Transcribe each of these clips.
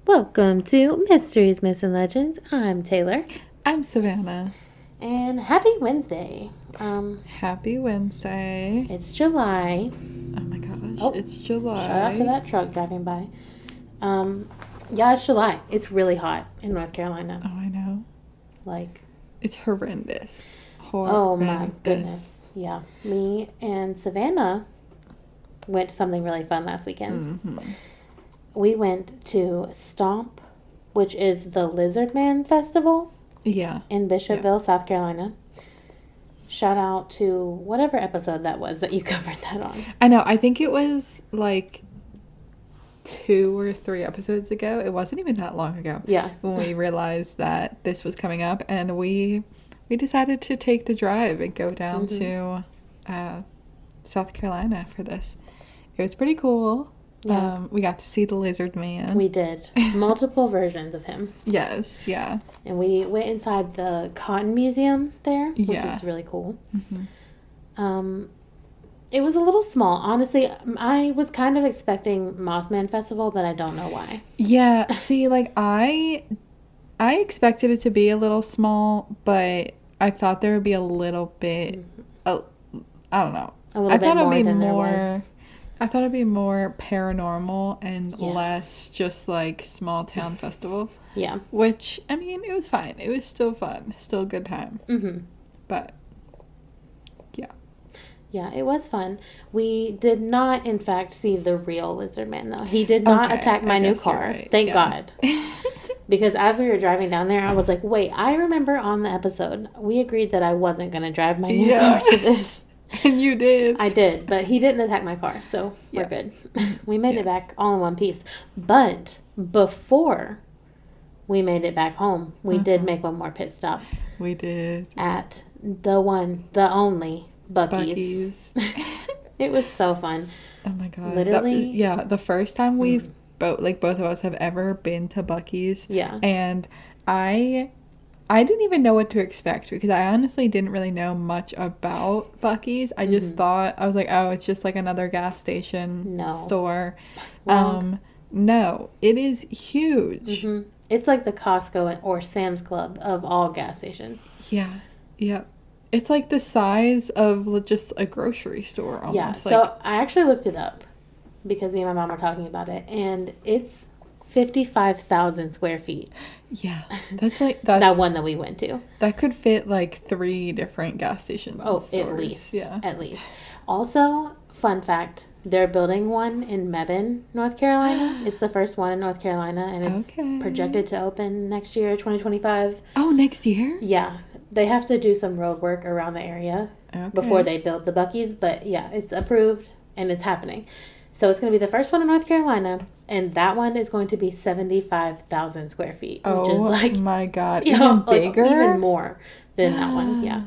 Welcome to Mysteries, Myths, and Legends. I'm Taylor. I'm Savannah. And happy Wednesday. Happy Wednesday. It's July. Oh my gosh, it's July. Shout out to that truck driving by. Yeah, it's July. It's really hot in North Carolina. Oh, I know. Like, it's horrendous. Oh my goodness. Yeah. Me and Savannah went to something really fun last weekend. Mm-hmm. We went to Stomp, which is the Lizard Man Festival. Yeah. In Bishopville, South Carolina. Shout out to whatever episode that was that you covered that on. I know. I think it was like 2 or 3 episodes ago. It wasn't even that long ago. Yeah. When we realized that this was coming up, and we decided to take the drive and go down to South Carolina for this. It was pretty cool. Yeah. We got to see the Lizard Man. We did. Multiple versions of him. Yes, yeah. And we went inside the Cotton Museum there, which is really cool. Mm-hmm. It was a little small. Honestly, I was kind of expecting Mothman Festival, but I don't know why. Yeah, see, like, I expected it to be a little small, but I thought there would be a little bit, I don't know. A little bit more than there was. I thought it'd be more paranormal and less just like small town festival. Yeah. Which, I mean, it was fine. It was still fun. Still a good time. Mm-hmm. But, yeah. Yeah, it was fun. We did not, in fact, see the real Lizard Man, though. He did not attack my new car. Right. Thank God. Because as we were driving down there, I was like, wait, I remember on the episode, we agreed that I wasn't going to drive my new car to this. And you did. I did, but he didn't attack my car, so we're good. We made it back all in one piece. But before we made it back home, we did make one more pit stop. We did. At the one, the only Buc-ee's. It was so fun. Oh my God. Literally. The first time we've both of us have ever been to Buc-ee's. Yeah. And I didn't even know what to expect because I honestly didn't really know much about Buc-ee's. I just thought, I was like, oh, it's just like another gas station store. No, it is huge. Mm-hmm. It's like the Costco or Sam's Club of all gas stations. Yeah. Yep. It's like the size of just a grocery store almost. Yeah, so I actually looked it up because me and my mom were talking about it, and it's 55,000 square feet. Yeah, that's that one that we went to. That could fit like 3 different gas stations. Oh, stores. At least. Yeah. At least. Also, fun fact, they're building one in Mebane, North Carolina. It's the first one in North Carolina, and it's projected to open next year, 2025. Oh, next year? Yeah. They have to do some road work around the area before they build the Buc-ee's, but yeah, it's approved and it's happening. So it's going to be the first one in North Carolina, and that one is going to be 75,000 square feet. Which is like, my God. Even bigger? Like, even more than that one, yeah.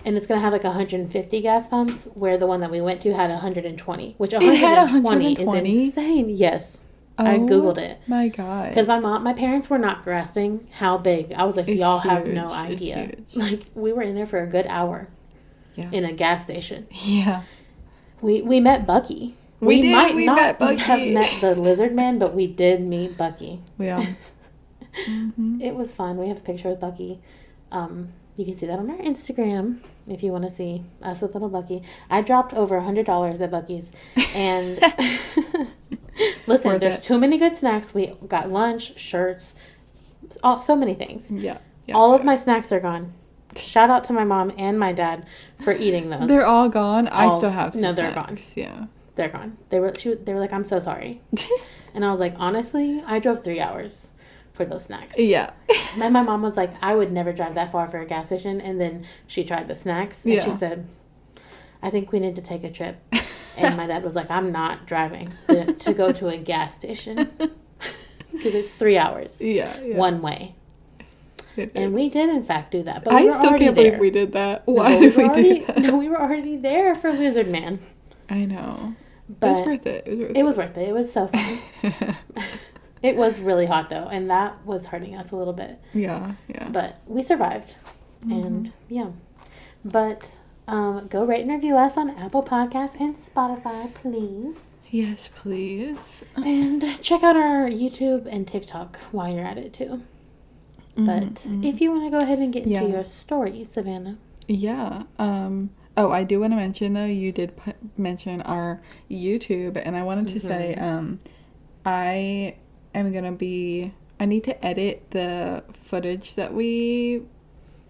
And it's going to have like 150 gas pumps, where the one that we went to had 120, which 120 is insane. Yes. I Googled it. My God. Because my parents were not grasping how big. I was like, y'all have no idea. Like, we were in there for a good hour in a gas station. Yeah. We met Bucky. We met Bucky. Have met the Lizard Man, but we did meet Bucky. Yeah. It was fun. We have a picture with Bucky. You can see that on our Instagram if you want to see us with little Bucky. I dropped over $100 at Bucky's, and listen, there's too many good snacks. We got lunch, shirts, so many things. Yeah. All of my snacks are gone. Shout out to my mom and my dad for eating those. They're all gone. I still have some snacks. They're gone. Yeah. They're gone. They were like, I'm so sorry. And I was like, honestly, I drove 3 hours for those snacks. Yeah. And my mom was like, I would never drive that far for a gas station. And then she tried the snacks, and she said, I think we need to take a trip. And my dad was like, I'm not driving to go to a gas station. Because it's 3 hours. Yeah. One way. And we did, in fact, do that. But I still can't believe we did that. Why did we do that? No, we were already there for Lizard Man. I know. But it was worth it. It was worth it. It was so fun. It was really hot, though, and that was hurting us a little bit. Yeah. But we survived. And, yeah. But go rate and review us on Apple Podcasts and Spotify, please. Yes, please. And check out our YouTube and TikTok while you're at it too. But if you want to go ahead and get into your story, Savannah. Yeah. Oh, I do want to mention, though, you did mention our YouTube, and I wanted to say, I need to edit the footage that we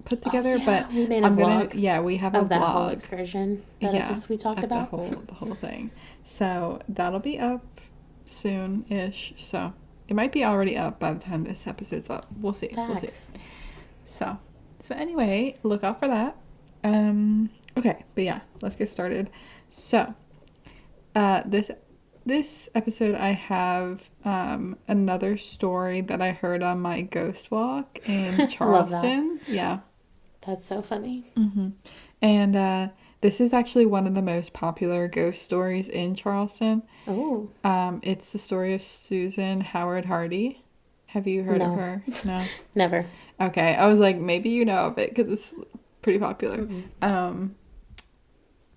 put together, but we made a vlog. We have a vlog. That whole excursion that we talked about. The whole thing. So that'll be up soon-ish. So it might be already up by the time this episode's up. We'll see. Facts. We'll see. So anyway, look out for that. Okay, but yeah, let's get started. So, this episode I have another story that I heard on my ghost walk in Charleston. Love that. Yeah. That's so funny. And this is actually one of the most popular ghost stories in Charleston. Oh. It's the story of Susan Howard Hardy. Have you heard of her? No. Never. Okay, I was like, maybe you know of it because it's pretty popular.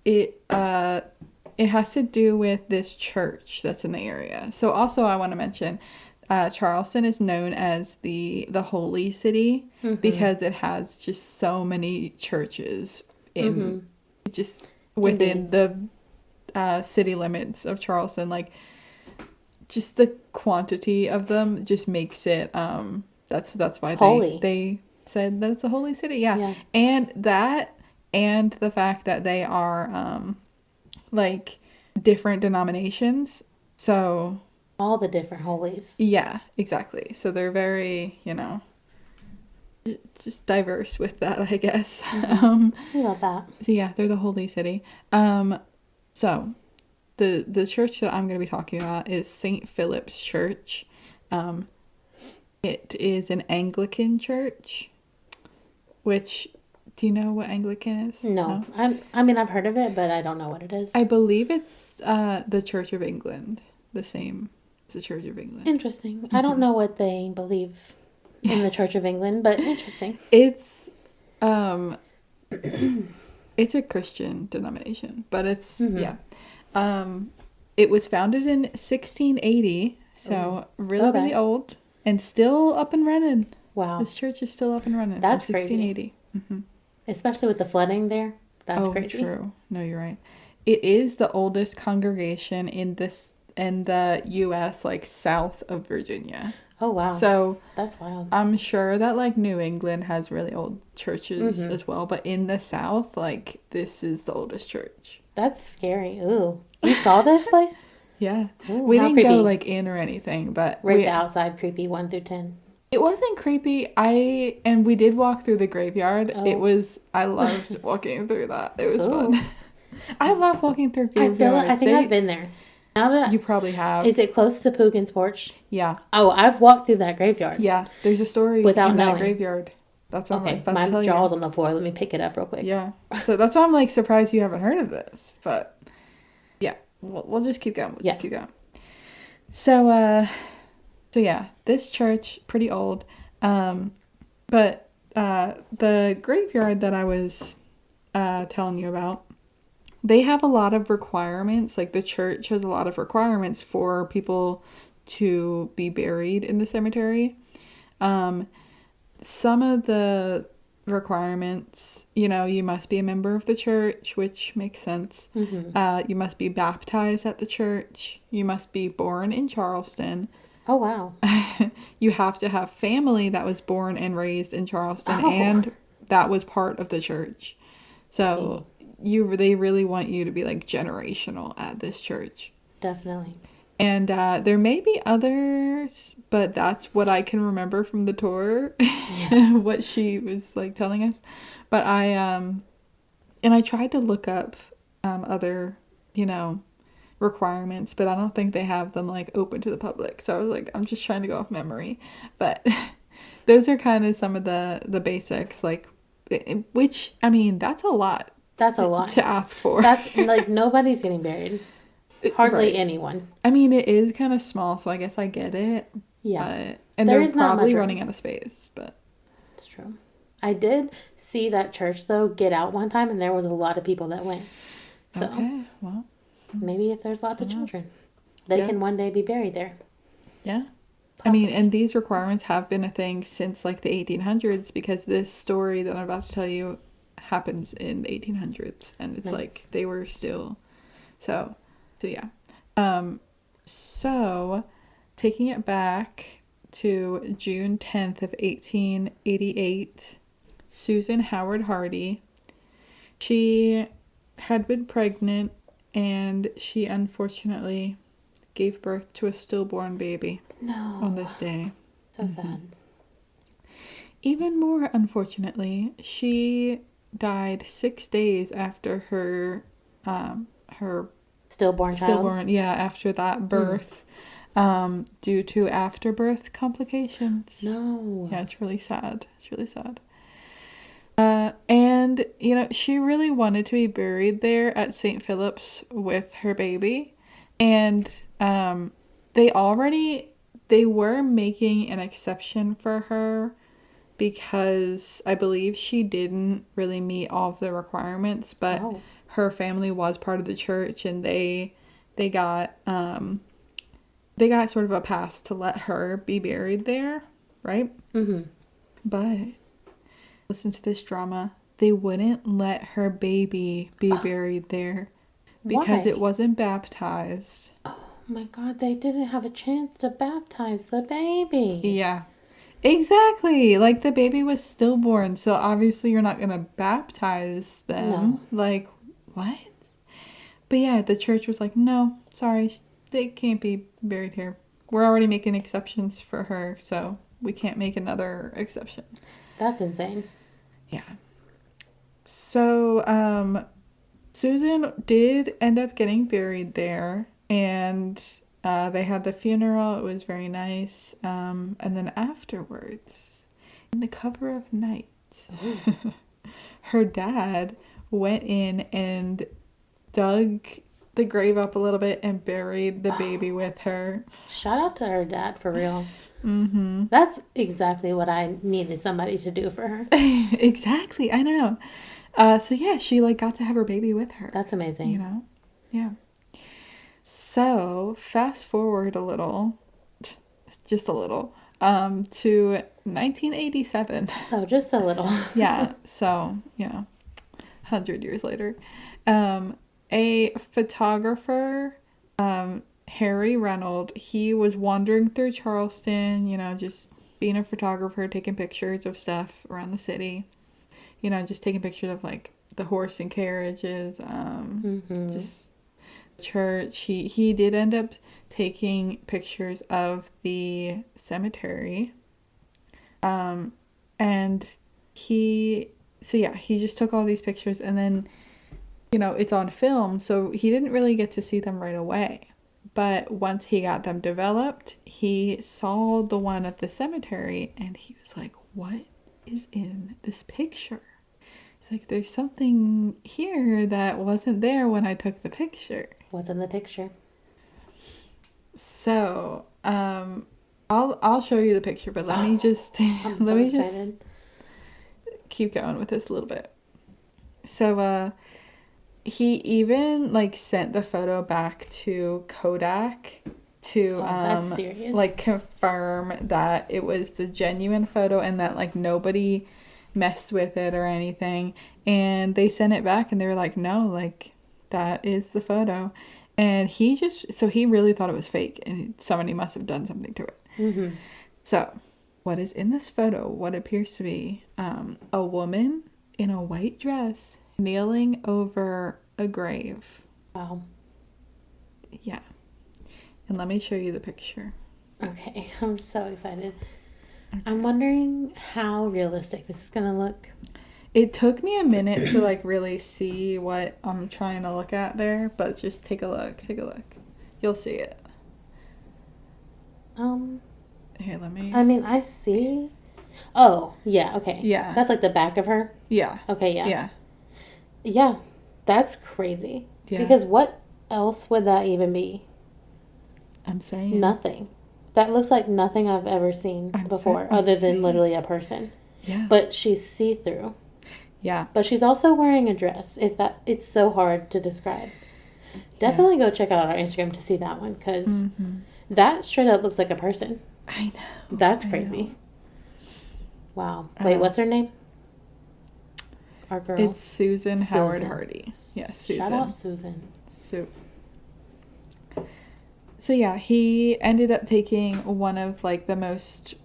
It has to do with this church that's in the area. So also I want to mention Charleston is known as the Holy City because it has just so many churches in just within the city limits of Charleston. Like, just the quantity of them just makes it that's why they said that it's a holy city. Yeah. And the fact that they are like different denominations. So all the different holies. Yeah, exactly. So they're very, just diverse with that, I guess. I love that. So yeah, they're the holy city. So the church that I'm going to be talking about is St. Philip's Church. It is an Anglican church, which, do you know what Anglican is? No. I mean, I've heard of it, but I don't know what it is. I believe it's the Church of England, the same as the Church of England. Interesting. I don't know what they believe in the Church of England, but interesting. It's it's a Christian denomination, but it's it was founded in 1680, so really old, and still up and running. Wow. This church is still up and running. That's from 1680. Crazy. Especially with the flooding there. That's crazy. True. No, you're right. It is the oldest congregation in the U.S., like south of Virginia. Oh, wow. So that's wild. I'm sure that like New England has really old churches as well, but in the South, like this is the oldest church. That's scary. Ooh. You saw this place? Yeah. Ooh, we didn't creepy. go like in or anything, but the outside creepy 1 through 10. It wasn't creepy. And we did walk through the graveyard. Oh. I loved walking through that. It was fun. I love walking through graveyards. I think I've been there. Now that you probably have. Is it close to Poogan's porch? Yeah. Oh, I've walked through that graveyard. Yeah, there's a story without in knowing. That graveyard. That's all. Okay, my jaw's on the floor. Let me pick it up real quick. Yeah. So that's why I'm like surprised you haven't heard of this. But yeah, we'll just keep going. Just keep going. So yeah, this church pretty old. But the graveyard that I was telling you about, they have a lot of requirements. Like the church has a lot of requirements for people to be buried in the cemetery. Some of the requirements, you must be a member of the church, which makes sense. You must be baptized at the church. You must be born in Charleston. Oh, wow. You have to have family that was born and raised in Charleston and that was part of the church. So they really want you to be like generational at this church. Definitely. And there may be others, but that's what I can remember from the tour. What she was like telling us. But I tried to look up other, requirements, but I don't think they have them like open to the public. So I was like, I'm just trying to go off memory. But those are kind of some of the basics, like, which, I mean, that's a lot. That's a lot to ask for. That's like nobody's getting buried. Hardly anyone. I mean, it is kind of small, so I guess I get it. Yeah. And they're probably running out of space, but it's true. I did see that church though get out one time, and there was a lot of people that went. So okay, well, maybe if there's lots of children. they can one day be buried there. Yeah. Possibly. I mean, and these requirements have been a thing since like the 1800s, because this story that I'm about to tell you happens in the 1800s, and it's like they were still so yeah. So taking it back to June 10th of 1888, Susan Howard Hardy, she had been pregnant, and she unfortunately gave birth to a stillborn baby. No. On this day. So sad. Even more unfortunately, she died 6 days after her stillborn child. Yeah, after that birth, due to afterbirth complications. No. Yeah, it's really sad. It's really sad. And you know, she really wanted to be buried there at St. Philip's with her baby, and they were making an exception for her because I believe she didn't really meet all of the requirements, but her family was part of the church, and they got sort of a pass to let her be buried there, right? Mm-hmm. But listen to this drama. They wouldn't let her baby be buried there because it wasn't baptized. Oh my God, they didn't have a chance to baptize the baby. Yeah. Exactly. Like, the baby was stillborn, so obviously you're not going to baptize them. No. Like, what? But yeah, the church was like, no, sorry, they can't be buried here. We're already making exceptions for her, so we can't make another exception. That's insane. Yeah. So, Susan did end up getting buried there, and they had the funeral. It was very nice. And then afterwards, in the cover of night, her dad went in and dug the grave up a little bit and buried the baby with her. Shout out to her dad, for real. Mm-hmm. That's exactly what I needed somebody to do for her. Exactly, I know. So yeah, she like got to have her baby with her. That's amazing. You know? Yeah. So fast forward a little, just a little, to 1987. Oh, just a little. Yeah. So, 100 years later, a photographer, Harry Reynolds, he was wandering through Charleston, just being a photographer, taking pictures of stuff around the city, just taking pictures of like the horse and carriages, just church. He did end up taking pictures of the cemetery, and he just took all these pictures, and then it's on film, so he didn't really get to see them right away. But once he got them developed, he saw the one at the cemetery, and he was like, what is in this picture? He's like, there's something here that wasn't there when I took the picture. What's in the picture? So, I'll show you the picture, but let me just just keep going with this a little bit. So, he even like sent the photo back to Kodak to that's serious. Like confirm that it was the genuine photo and that like nobody messed with it or anything. And they sent it back and they were like, no, like that is the photo. And he really thought it was fake, and somebody must have done something to it. Mm-hmm. So what is in this photo? What appears to be a woman in a white dress kneeling over a grave. Wow. Yeah. And let me show you the picture. Okay, I'm so excited. Okay. I'm wondering how realistic this is gonna look. It took me a minute to like really see what I'm trying to look at there, but just take a look. You'll see it. Here, let me... I mean, I see... Oh, yeah, okay. Yeah. That's like the back of her? Yeah. Okay, yeah. Yeah. Yeah, that's crazy. Yeah. Because what else would that even be? I'm saying. Nothing. That looks like nothing I've ever seen before, other than literally a person. Yeah. But she's see-through. Yeah. But she's also wearing a dress. It's so hard to describe. Definitely go check out our Instagram to see that one, because that straight up looks like a person. I know. That's crazy. Wow. Wait, what's her name? Our girl. It's Susan Howard Hardy. Yeah, Susan. Shout out Susan. So yeah, he ended up taking one of like the most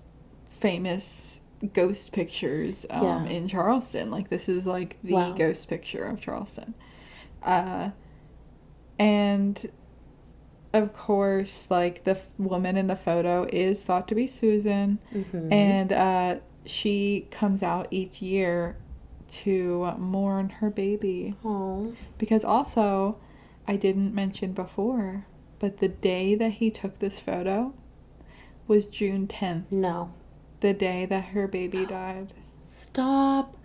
famous ghost pictures in Charleston. Like, this is like the ghost picture of Charleston. And of course, like, the woman in the photo is thought to be Susan. And she comes out each year to mourn her baby. Aww. Because also, I didn't mention before, but the day that he took this photo was June 10th. No. The day that her baby died. Stop.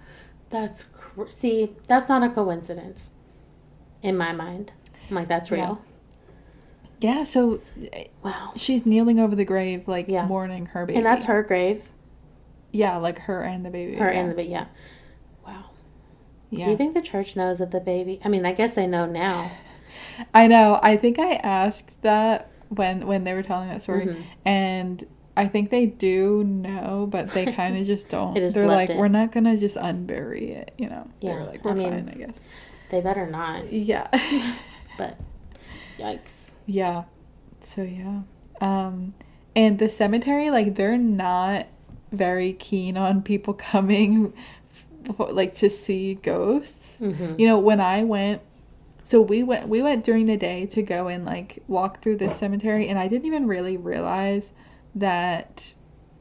That's see, that's not a coincidence in my mind. I'm like, that's real. Yeah, so wow. She's kneeling over the grave, like, mourning her baby. And that's her grave? Yeah, like her and the baby. And the baby, yeah. Wow. Yeah. Do you think the church knows that the baby... I mean, I guess they know now. I know. I think I asked that when they were telling that story. And I think they do know, but they kind of just don't. They're like, we're not going to just unbury it, you know? Yeah. They're like, we're fine, I guess. They better not. Yeah. But, yikes. Yeah. So, yeah. And the cemetery, like, they're not very keen on people coming, like, to see ghosts. You know, when I went, so we went during the day to go and, like, walk through the cemetery, and I didn't even really realize that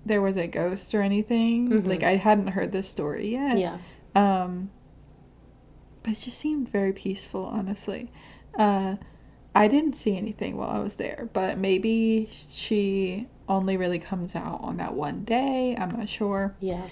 there was a ghost or anything. Like, I hadn't heard this story yet. Yeah. But it just seemed very peaceful, honestly. I didn't see anything while I was there, but maybe she only really comes out on that one day. I'm not sure. Yeah.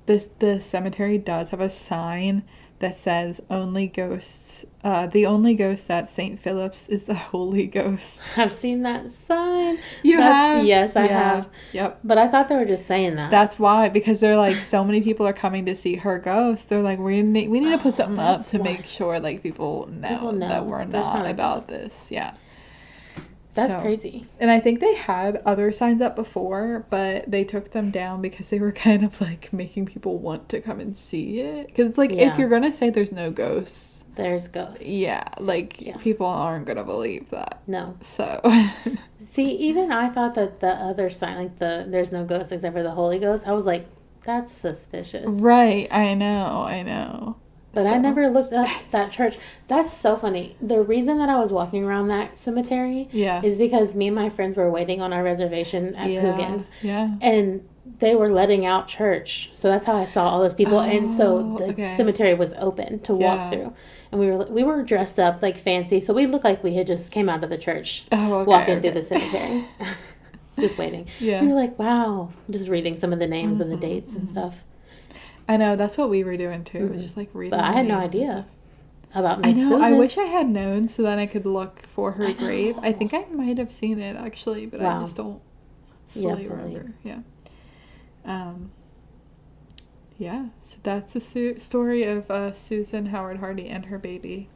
The cemetery does have a sign that says only ghosts. The only ghost at St. Philip's is the Holy Ghost. I've seen that sign. You have? Yes, I have. Yep. But I thought they were just saying that. That's why, because they're like, so many people are coming to see her ghost. They're like, we need to put something up to make sure, like, people know that we're not about this. Yeah. That's crazy. And I think they had other signs up before, but they took them down because they were kind of, like, making people want to come and see it. Because it's like, if you're going to say there's no ghosts. There's ghosts. Yeah. Like, people aren't going to believe that. No. So. See, even I thought that the other sign, like, there's no ghosts except for the Holy Ghost, I was like, that's suspicious. Right. I know. But I never looked up that church. That's so funny. The reason that I was walking around that cemetery is because me and my friends were waiting on our reservation at Coogan's. Yeah. And they were letting out church. So that's how I saw all those people. And so the cemetery was open to walk through. And we were dressed up, like, fancy. So we looked like we had just came out of the church walking through the cemetery. Just waiting. Yeah. We were like, wow. Just reading some of the names and the dates and stuff. I know, that's what we were doing too. It was just like reading. But I had no idea about Miss Susan. Susan. I wish I had known so that I could look for her grave. I think I might have seen it actually, but I just don't fully remember. Yeah. Yeah. So that's the story of Susan Howard Hardy and her baby.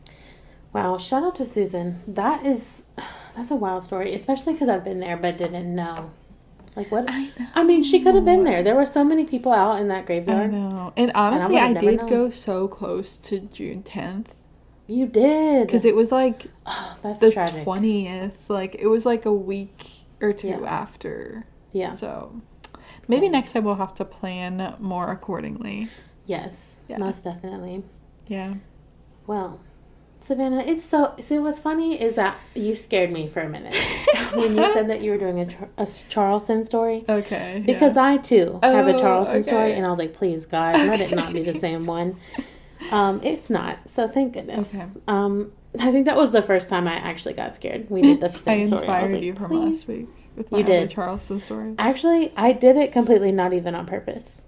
Wow! Shout out to Susan. That's a wild story, especially because I've been there but didn't know. Like, what? I mean, she could have been there. There were so many people out in that graveyard. I know. And honestly, I did go so close to June 10th. You did? Because it was like that's the tragic. 20th. Like, it was like a week or two after. Yeah. So, maybe next time we'll have to plan more accordingly. Yes. Yeah. Most definitely. Yeah. Well, Savannah, see, what's funny is that you scared me for a minute when you said that you were doing a Charleston story. Okay. Because I, too, have a Charleston story, and I was like, please, God, let it not be the same one. It's not, so thank goodness. Okay. I think that was the first time I actually got scared. We did the same story. I inspired you from last week with my Charleston story. Actually, I did it completely not even on purpose.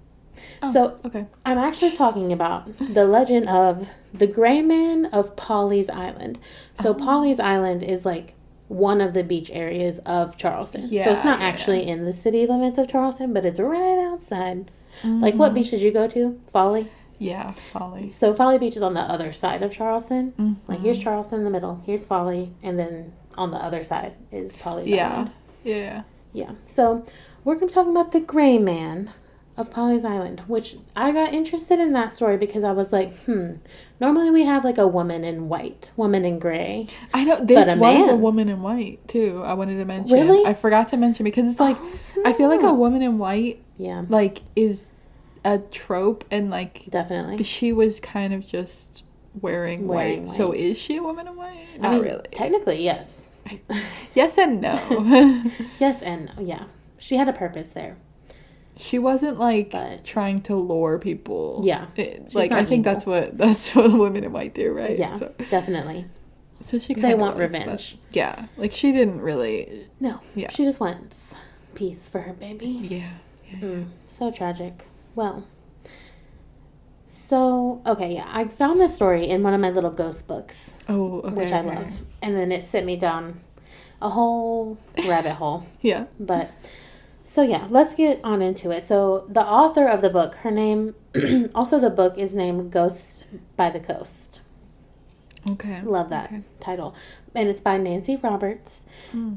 Oh, so, okay. I'm actually talking about the legend of the Gray Man of Pawley's Island. So, Pawley's Island is like one of the beach areas of Charleston. Yeah, so, it's not actually in the city limits of Charleston, but it's right outside. Mm-hmm. Like, what beach did you go to? Pawley? Yeah, Pawley. So Folly Beach is on the other side of Charleston. Mm-hmm. Like, here's Charleston in the middle. Here's Folly. And then on the other side is Pawley's Island. Yeah. Yeah. So we're going to be talking about the gray man of Pawley's Island, which I got interested in that story because I was like, normally we have like a woman in white, woman in gray. I know, this was a woman in white too, I wanted to mention. Really? I forgot to mention because it's like, I feel like a woman in white, like, is a trope, and like, definitely. She was kind of just wearing white. So is she a woman in white? Not really. Technically, yes. Yes and no. Yes and no, yeah. She had a purpose there. She wasn't like trying to lure people. Yeah. Like, I think that's what women in white do, right? Yeah, so, definitely. So they want revenge. Yeah. Like, she didn't really. No. Yeah. She just wants peace for her baby. Yeah. So tragic. Well. So, okay, yeah. I found this story in one of my little ghost books. Oh, okay. Which I love. And then it sent me down a whole rabbit hole. Yeah. But... So yeah, let's get on into it. So the author of the book, her name, also the book is named Ghost by the Coast. Okay. Love that title. And it's by Nancy Roberts.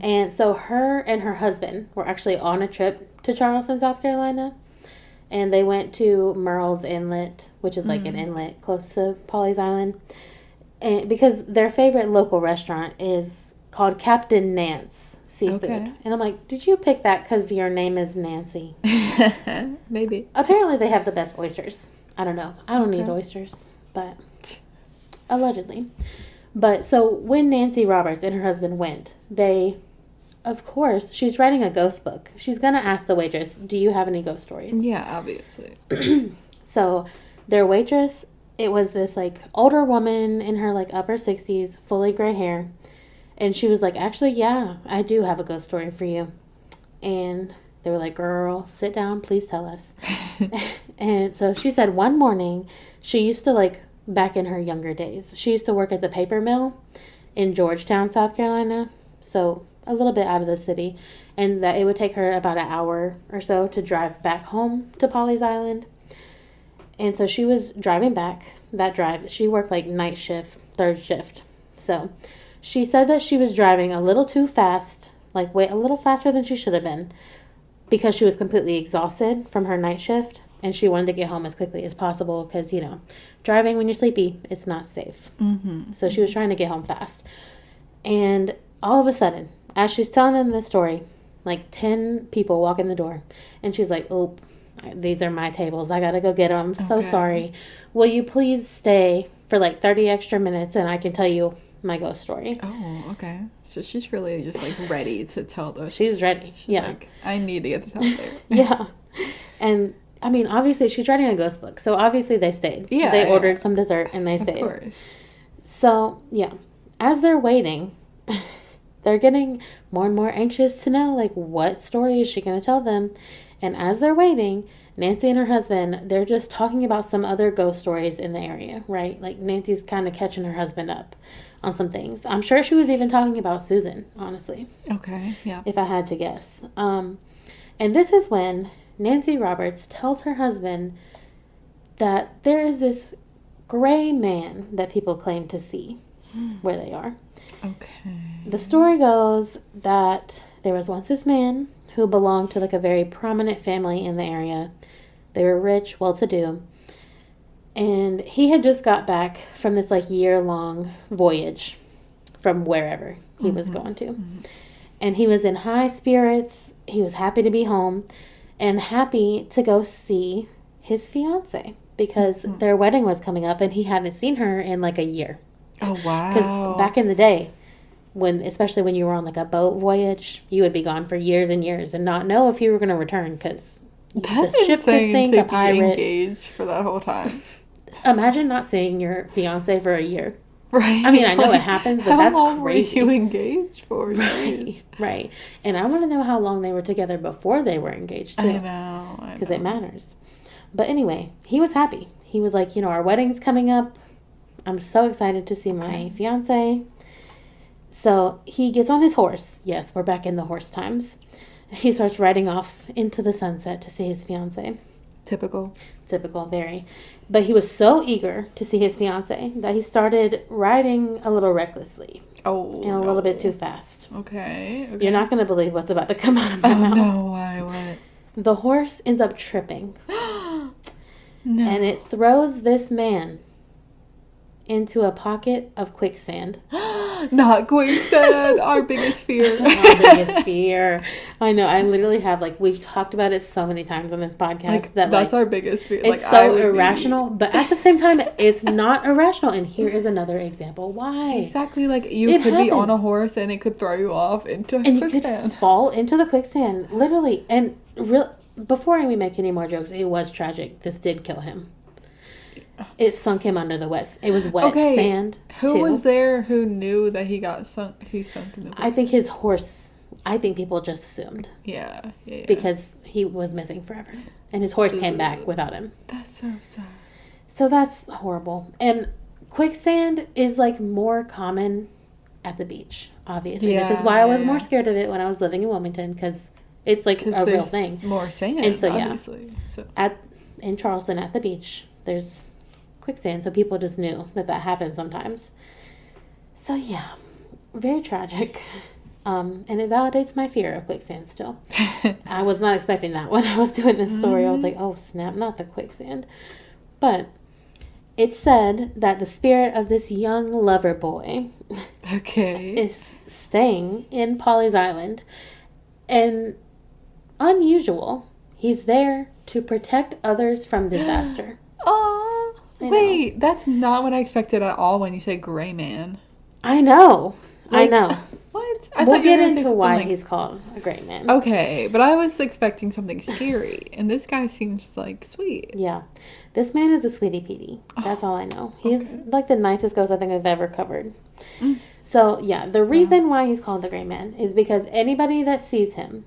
And so her and her husband were actually on a trip to Charleston, South Carolina. And they went to Murrells Inlet, which is like an inlet close to Pawley's Island. And because their favorite local restaurant is called Captain Nance Seafood. Okay. And I'm like, did you pick that because your name is Nancy? Maybe. Apparently they have the best oysters. I don't know. I don't eat oysters, but allegedly. But so when Nancy Roberts and her husband went, they, of course, she's writing a ghost book. She's going to ask the waitress, do you have any ghost stories? Yeah, obviously. So their waitress, it was this like older woman in her like upper 60s, fully gray hair. And she was like, actually, yeah, I do have a ghost story for you. And they were like, girl, sit down, please tell us. And so she said one morning, she used to like, back in her younger days, she used to work at the paper mill in Georgetown, South Carolina. So a little bit out of the city. And that it would take her about an hour or so to drive back home to Pawley's Island. And so she was driving back that drive. She worked like night shift, third shift. So she said that she was driving a little too fast, like a little faster than she should have been, because she was completely exhausted from her night shift, and she wanted to get home as quickly as possible because, you know, driving when you're sleepy, it's not safe. So she was trying to get home fast. And all of a sudden, as she's telling them this story, like 10 people walk in the door, and she's like, oh, these are my tables. I got to go get them. I'm so sorry. Will you please stay for like 30 extra minutes and I can tell you my ghost story? Oh, okay. So she's really just like ready to tell those. She's ready. Yeah. Like, I need to get this out there. Yeah. And I mean, obviously she's writing a ghost book. So obviously they stayed. Yeah. They ordered some dessert and they stayed. Of course. So yeah, as they're waiting, they're getting more and more anxious to know like what story is she going to tell them. And as they're waiting, Nancy and her husband, they're just talking about some other ghost stories in the area, right? Like Nancy's kind of catching her husband up on some things. I'm sure she was even talking about Susan, honestly. Okay, yeah. If I had to guess. And this is when Nancy Roberts tells her husband that there is this gray man that people claim to see where they are. Okay. The story goes that there was once this man who belonged to like a very prominent family in the area. They were rich, well-to-do. And he had just got back from this like year-long voyage from wherever he was going to. And he was in high spirits. He was happy to be home and happy to go see his fiance because their wedding was coming up and he hadn't seen her in like a year. Oh, wow. Because back in the day, especially when you were on like a boat voyage, you would be gone for years and years and not know if you were going to return because the ship could sink, a pirate. Engaged for that whole time. Imagine not seeing your fiance for a year. Right. I mean, I know it happens, but that's crazy. How long were you engaged for? Right. And I want to know how long they were together before they were engaged too. I know. Because it matters. But anyway, he was happy. He was like, our wedding's coming up. I'm so excited to see my fiance. So he gets on his horse. Yes, we're back in the horse times. He starts riding off into the sunset to see his fiance. Typical. Typical, very. But he was so eager to see his fiance that he started riding a little recklessly. Oh, and a little bit too fast. Okay. You're not going to believe what's about to come out of my mouth. No, why? What? The horse ends up tripping. No. And it throws this man into a pocket of quicksand. Not quicksand, our biggest fear. Our biggest fear. I know. I literally have, like, we've talked about it so many times on this podcast. Like, that's like, our biggest fear. It's like, so irrational, but at the same time, it's not irrational. And here is another example. Why? Exactly. Like, you could be on a horse and it could throw you off into quicksand. And you could fall into the quicksand, literally. And before we make any more jokes, it was tragic. This did kill him. It sunk him under the wet. It was wet sand. Who was there who knew that he got sunk? He sunk in the quicksand? I think his horse. I think people just assumed. Yeah. Because he was missing forever, and his horse came back without him. That's so sad. So that's horrible. And quicksand is like more common at the beach. Obviously, this is why I was more scared of it when I was living in Wilmington, because it's like a real thing. More sand. And so obviously. So. In Charleston at the beach, there's quicksand, so people just knew that happened sometimes. So yeah, very tragic. And it validates my fear of quicksand still. I was not expecting that when I was doing this story. I was like, oh snap, not the quicksand. But it's said that the spirit of this young lover boy is staying in Pawley's Island, and unusual, he's there to protect others from disaster. Oh, wait, that's not what I expected at all when you say gray man. I know. Like, I know. What? We'll get into why he's called a gray man. Okay, but I was expecting something scary, and this guy seems like sweet. Yeah. This man is a sweetie Petey. That's all I know. He's like the nicest ghost I think I've ever covered. So, yeah, the reason why he's called the gray man is because anybody that sees him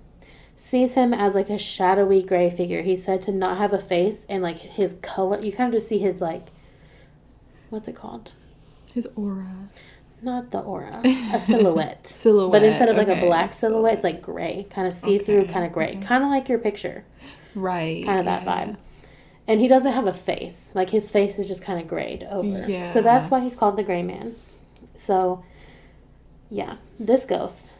as like a shadowy gray figure. He's said to not have a face, and like his color, you kind of just see his like, what's it called? His aura. Not the aura. A silhouette. Silhouette. But instead of like a black silhouette, it's like gray. Kind of see-through, kind of gray. Kind of like your picture. Right. Kind of that vibe. And he doesn't have a face. Like his face is just kind of grayed over. Yeah. So that's why he's called the gray man. So, yeah. This ghost,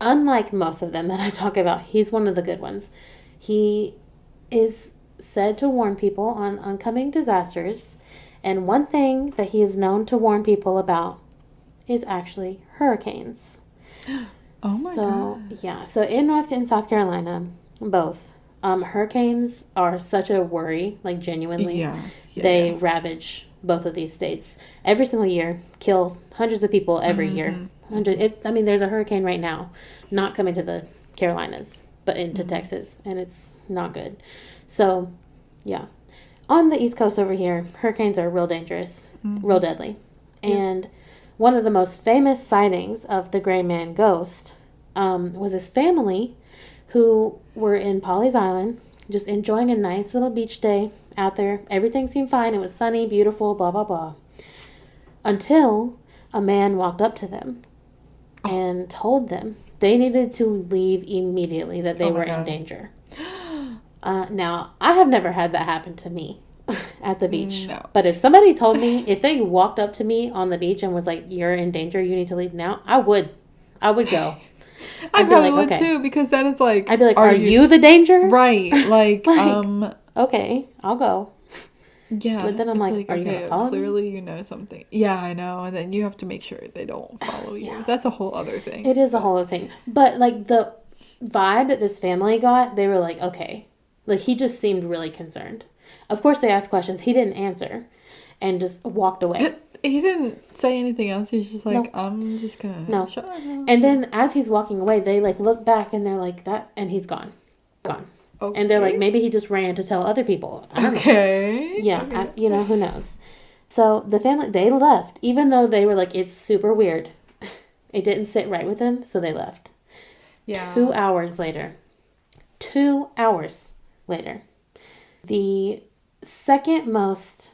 unlike most of them that I talk about, he's one of the good ones. He is said to warn people on oncoming disasters. And one thing that he is known to warn people about is actually hurricanes. Oh my God. Yeah. So in North and South Carolina, both, hurricanes are such a worry, like genuinely. They ravage both of these states every single year, kill hundreds of people every year. There's a hurricane right now, not coming to the Carolinas, but into Texas, and it's not good. So, yeah. On the East Coast over here, hurricanes are real dangerous, real deadly. And one of the most famous sightings of the gray man ghost was this family who were in Pawley's Island, just enjoying a nice little beach day out there. Everything seemed fine. It was sunny, beautiful, blah, blah, blah. Until a man walked up to them and told them they needed to leave immediately, that they were in danger. Now, I have never had that happen to me at the beach. No. But if somebody told me, if they walked up to me on the beach and was like, you're in danger, you need to leave now, I would go. I probably would too, because that is like... I'd be like, are you the danger? Right. Like, okay, I'll go. Yeah. But then I'm like, are you going to follow clearly me? You know something. Yeah, I know. And then you have to make sure they don't follow you. That's a whole other thing. It is a whole other thing. But like the vibe that this family got, they were like, okay. Like he just seemed really concerned. Of course they asked questions. He didn't answer and just walked away. He didn't say anything else. He's just like, I'm just going to shut up. And then as he's walking away, they like look back and they're like that, and he's gone. Okay. And they're like, maybe he just ran to tell other people. I don't know. Yeah. Okay. Who knows? So the family, they left, even though they were like, it's super weird. It didn't sit right with them, so they left. Yeah. 2 hours later, the second most,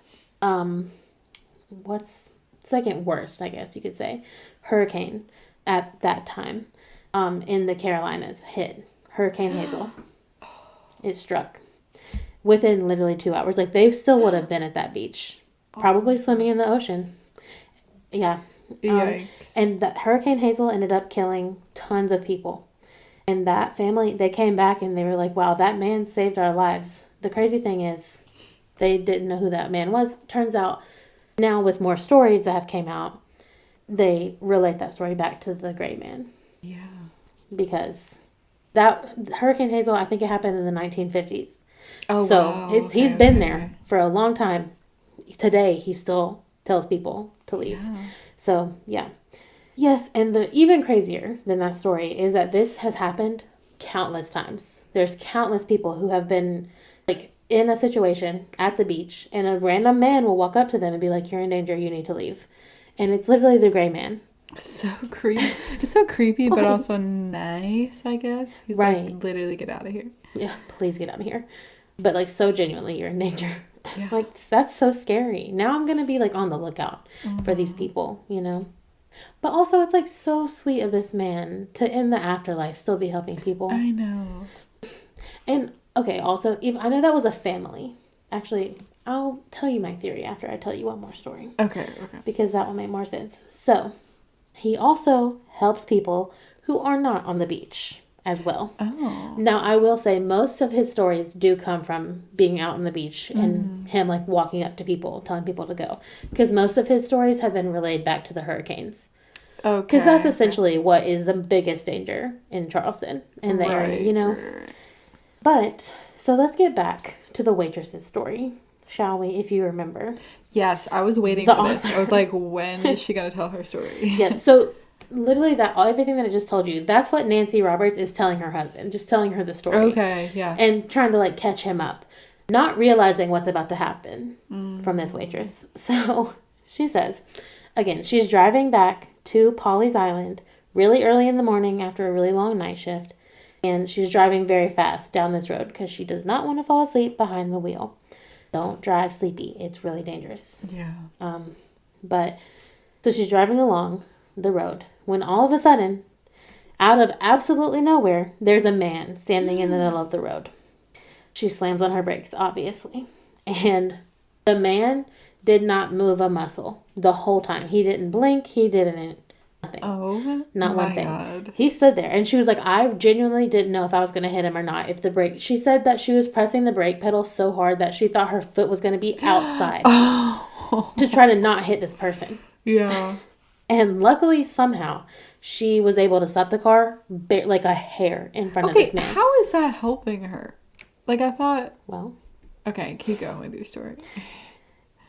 second worst, I guess you could say, hurricane at that time, in the Carolinas hit. Hurricane Hazel. It struck. within literally 2 hours. Like, they still would have been at that beach, probably swimming in the ocean. Yeah. Yikes. And that Hurricane Hazel ended up killing tons of people. And that family, they came back and they were like, wow, that man saved our lives. The crazy thing is, they didn't know who that man was. Turns out, now with more stories that have came out, they relate that story back to the gray man. Yeah. Because that Hurricane Hazel, I think it happened in the 1950s. Oh, so wow. He's been there for a long time. Today, he still tells people to leave. Yeah. So, yeah. Yes, and the even crazier than that story is that this has happened countless times. There's countless people who have been, like, in a situation at the beach, and a random man will walk up to them and be like, you're in danger, you need to leave. And it's literally the gray man. So creepy. It's so creepy, but also nice, I guess. He's right. like, literally get out of here. Yeah, please get out of here. But, like, so genuinely, you're in danger. Yeah. Like, that's so scary. Now I'm going to be, like, on the lookout for these people, you know? But also, it's, like, so sweet of this man to, in the afterlife, still be helping people. I know. And, okay, also, I know that was a family. Actually, I'll tell you my theory after I tell you one more story. Okay. Because that will make more sense. So, he also helps people who are not on the beach as well. Oh. Now, I will say most of his stories do come from being out on the beach and him, like, walking up to people, telling people to go. Because most of his stories have been relayed back to the hurricanes. Okay. Because that's essentially what is the biggest danger in Charleston, in the area, you know? Right. But, so let's get back to the waitress's story, shall we, if you remember. Yes, I was waiting for this. I was like, when is she going to tell her story? Yes, so literally everything that I just told you, that's what Nancy Roberts is telling her husband, just telling her the story. Okay, yeah. And trying to, like, catch him up, not realizing what's about to happen from this waitress. So she says, again, she's driving back to Pawley's Island really early in the morning after a really long night shift, and she's driving very fast down this road because she does not want to fall asleep behind the wheel. Don't drive sleepy. It's really dangerous. Yeah. But so she's driving along the road when all of a sudden, out of absolutely nowhere, there's a man standing in the middle of the road. She slams on her brakes, obviously. And the man did not move a muscle the whole time. He didn't blink. He didn't nothing. Oh, not one thing. God. He stood there, and she was like, I genuinely didn't know if I was going to hit him or not. If the brake, she said that she was pressing the brake pedal so hard that she thought her foot was going to be outside to try to not hit this person. Yeah. And luckily, somehow, she was able to stop the car like a hair in front of this man. Okay, how is that helping her? Like, I thought... Well... Okay, keep going with your story.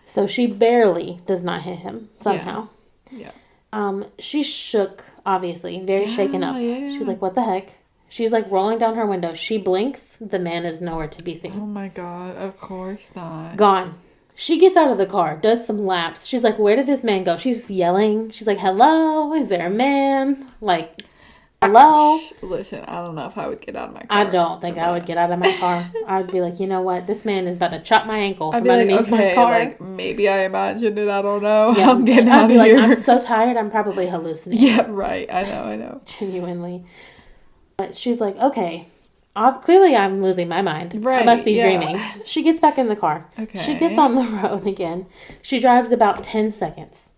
So she barely does not hit him, somehow. Yeah. She shook, obviously, very shaken up. Yeah. She's like, what the heck? She's like rolling down her window. She blinks. The man is nowhere to be seen. Oh my God, of course not. Gone. She gets out of the car, does some laps. She's like, where did this man go? She's yelling. She's like, hello? Is there a man? Like, hello? Listen, I don't know if I would get out of my car. I don't think I would get out of my car. I would be like, you know what? This man is about to chop my ankle from underneath my car. Like, maybe I imagined it. I don't know. Yeah, I'm getting out of here. I'd be like, I'm so tired. I'm probably hallucinating. Yeah, right. I know. Genuinely. But she's like, okay. Clearly, I'm losing my mind. Right, I must be dreaming. She gets back in the car. Okay. She gets on the road again. She drives about 10 seconds.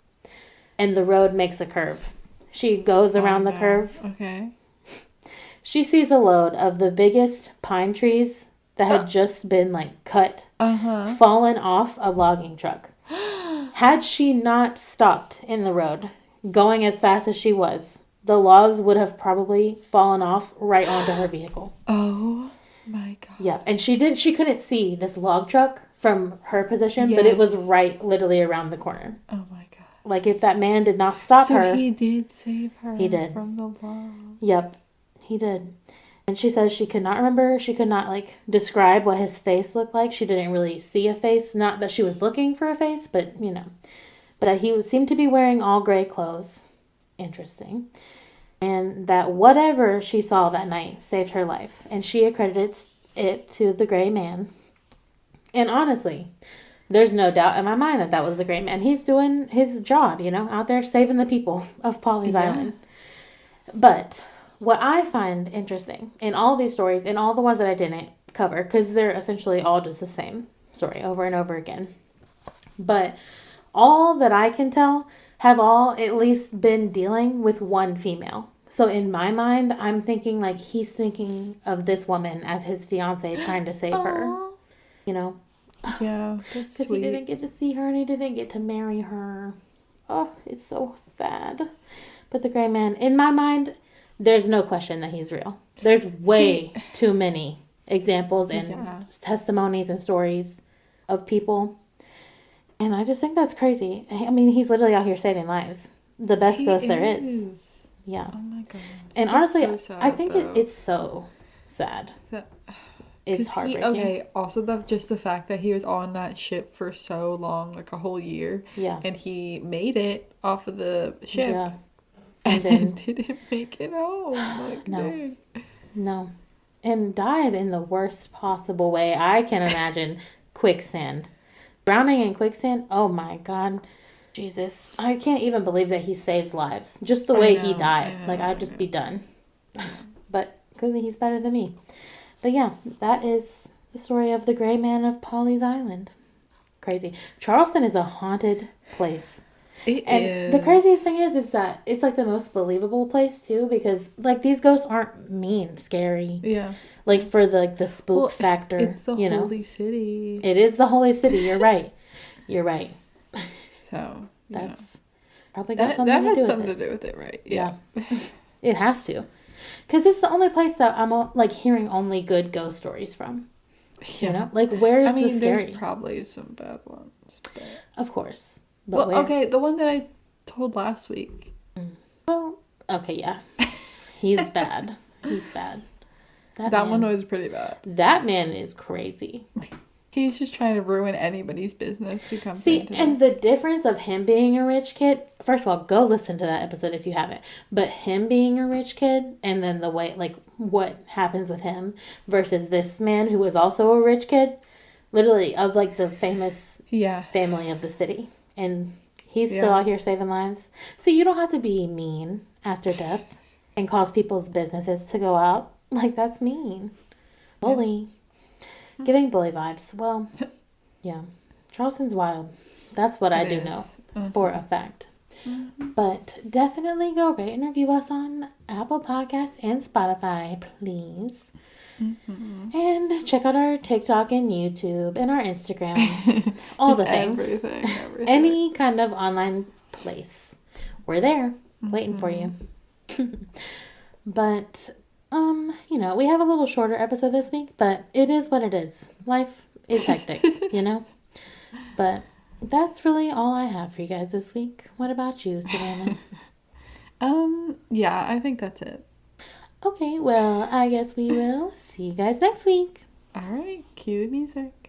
And the road makes a curve. She goes around the curve. Okay. She sees a load of the biggest pine trees that had just been, like, cut, fallen off a logging truck. Had she not stopped in the road, going as fast as she was, the logs would have probably fallen off right onto her vehicle. Oh my God. Yep. And she couldn't see this log truck from her position, but it was right literally around the corner. Oh my God. Like, if that man did not stop her. So he did save her. He did. From the log. Yep. He did. And she says she could not remember. She could not, like, describe what his face looked like. She didn't really see a face. Not that she was looking for a face, but, you know. But he seemed to be wearing all gray clothes. Interesting. And that whatever she saw that night saved her life. And she accredits it to the gray man. And honestly, there's no doubt in my mind that was the gray man. He's doing his job, you know, out there saving the people of Pawley's Island. But what I find interesting in all these stories, and all the ones that I didn't, cover because they're essentially all just the same story over and over again. But all that I can tell have all at least been dealing with one female. So in my mind, I'm thinking like he's thinking of this woman as his fiance trying to save her. You know? Yeah, that's sweet. Because he didn't get to see her and he didn't get to marry her. Oh, it's so sad. But the gray man, in my mind, there's no question that he's real. There's way too many examples and testimonies and stories of people. And I just think that's crazy. I mean, he's literally out here saving lives. The best ghost there is. Yeah. Oh my God. And that's honestly, so sad, I think it's so sad. It's heartbreaking. Also just the fact that he was on that ship for so long, like a whole year. Yeah. And he made it off of the ship. Yeah. And then didn't make it home. Like, no. Dude. No. And died in the worst possible way I can imagine. Quicksand. Drowning in quicksand? Oh my God. Jesus. I can't even believe that he saves lives. Just the way he died. I'd just be done. But clearly he's better than me. But yeah, that is the story of the gray man of Pawley's Island. Crazy. Charleston is a haunted place. It is. The craziest thing is that it's like the most believable place too, because like these ghosts aren't mean, scary. Yeah. Like for the spook factor. It's the holy city. It is the holy city. You're right. You're right. So that's probably got something to do with it. That has something to do with it, right? Yeah. It has to. Because it's the only place that I'm like hearing only good ghost stories from. Yeah. You know? Like where's the scary? There's probably some bad ones. But... Of course. But okay, the one that I told last week. Well, okay, yeah. He's bad. He's bad. That one was pretty bad. That man is crazy. He's just trying to ruin anybody's business who comes and the difference of him being a rich kid, first of all, go listen to that episode if you haven't. But him being a rich kid and then the way, like, what happens with him versus this man who was also a rich kid, literally of, like, the famous family of the city. And he's still out here saving lives. So you don't have to be mean after death and cause people's businesses to go out. Like, that's mean. Bully. Giving bully vibes. Well, yeah. Charleston's wild. That's what I do know for a fact. Mm-hmm. But definitely go rate and review us on Apple Podcasts and Spotify, please. Mm-hmm. And check out our TikTok and YouTube and our Instagram. All the things. Everything. Any kind of online place. We're there waiting for you. But... we have a little shorter episode this week, but it is what it is. Life is hectic, But that's really all I have for you guys this week. What about you, Savannah? Yeah, I think that's it. Okay, well, I guess we will see you guys next week. All right, cue the music.